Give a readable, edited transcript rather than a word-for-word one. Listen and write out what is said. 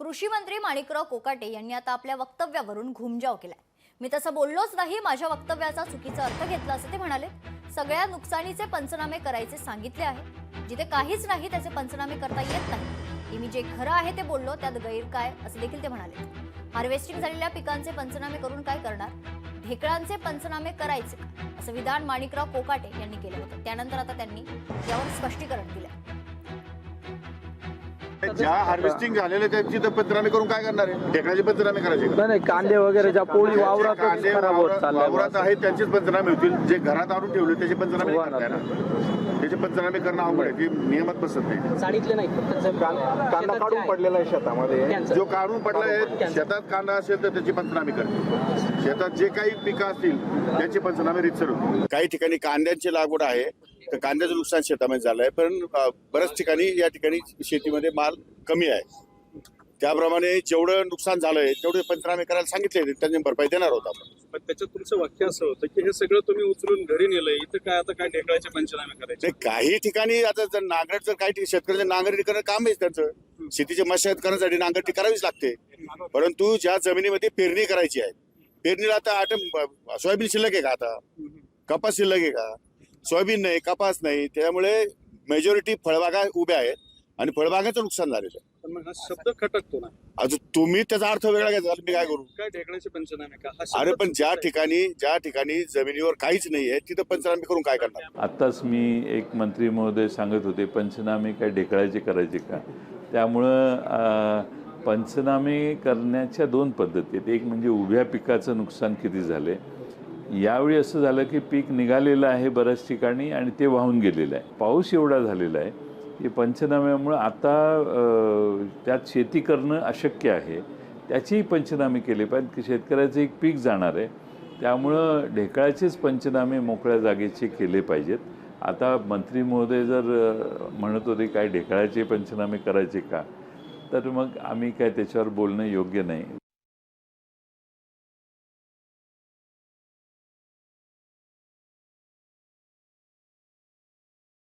कृषी मंत्री माणिकराव कोकाटे यांनी आता आपल्या वक्तव्यावरून घुमजाव केलाय। मी तसं बोललोच नाही, माझ्या वक्तव्याचा चुकीचा अर्थ घेतला असं ते म्हणाले। सगळ्या नुकसानीचे पंचनामे करायचे सांगितले आहे, जिथे काहीच नाही त्याचे पंचनामे करता येत नाही। मी जे खरं आहे ते बोललो, त्यात गैर काय असं देखील ते म्हणाले। हार्वेस्टिंग झालेल्या पिकांचे पंचनामे करून काय करणार, ढेकळांचे पंचनामे करायचे का, असं विधान माणिकराव कोकाटे यांनी केलं होतं। त्यानंतर आता त्यांनी यावर स्पष्टीकरण दिलं। ज्या हार्वेस्टिंग झालेले त्यांची तर पंचनामे करून काय करणार आहे? ढेकळाचे पंचनामे करायचे का? नाही कांदे वगैरे ज्या पोळी वावरात कांदे खराब होत चालले वावरात आहेत त्यांचेच पंचनामे होतील। जे घरात आणून ठेवले त्याचे पंचनामे नाही करता येणार। त्याचे पंचनामे करणं अवघड आहे, ते नियमात बसत नाही। सांगितलं नाही कांदा काढून पडलेला आहे शेतामध्ये, जो काढून पडला आहे शेतात कांदा असेल तर त्याची पंचनामे करते। शेतात जे काही पिकं असतील त्याचे पंचनामे रीतसर होतील। काही ठिकाणी कांद्यांची लागवड आहे तर कांद्याचं नुकसान शेतामध्ये झालंय, पण बऱ्याच ठिकाणी या ठिकाणी शेतीमध्ये माल कमी आहे। त्याप्रमाणे जेवढं नुकसान झालंय तेवढे पंचनामे करायला सांगितले, त्यांनी भरपाई देणार होता। पण त्याच्यात तुमचं वाक्य असं होतं की हे सगळं तुम्ही उचलून घरी नेलंय, इथं काय आता काय ढेकळाचे पंचनामे करायचे? नाही, काही ठिकाणी आता जर नांगरट जर काही शेतकऱ्याचं नांगरटी करणं काम आहे त्यांचं, शेतीची मशागत करण्यासाठी नांगरटी करावीच लागते। परंतु ज्या जमिनीमध्ये पेरणी करायची आहे, पेरणीला आता सोयाबीन शिल्लक आहे का, आता कपास शिल्लक आहे का? सोयाबीन नाही, कपास नाही, त्यामुळे मेजॉरिटी फळबागा उभ्या आहेत आणि फळबागाचं नुकसान झालेलं आहे। पण मग हा शब्द खटकतो ना, अजून तुम्ही त्याचा अर्थ वेगळा घ्यायचा, मी काय करू? काय ढेकळाचे पंचनामे का? हा शब्द अरे पण ज्या चुकीचा आहे. ठिकाणी जमिनीवर काहीच नाहीये तिथं पंचनामे करून काय करणार? आत्ताच मी एक मंत्री महोदय सांगत होते पंचनामे काय ढेकळाचे करायचे का, त्यामुळं पंचनामे करण्याच्या दोन पद्धती आहेत। एक म्हणजे उभ्या पिकाचं नुकसान किती झाले, यावेळी असं झालं की पीक निघालेलं आहे बऱ्याच ठिकाणी आणि ते वाहून गेलेलं आहे, पाऊस एवढा झालेला आहे की पंचनाम्यामुळं आता त्यात शेती करणं अशक्य आहे, त्याचेही पंचनामे केले पाहिजेत की शेतकऱ्याचं एक पीक जाणार आहे, त्यामुळं ढेकळाचेच पंचनामे मोकळ्या जागेचे केले पाहिजेत। आता मंत्री महोदय जर म्हणत होते काय ढेकळाचे पंचनामे करायचे का, तर मग आम्ही काय त्याच्यावर बोलणं योग्य नाही।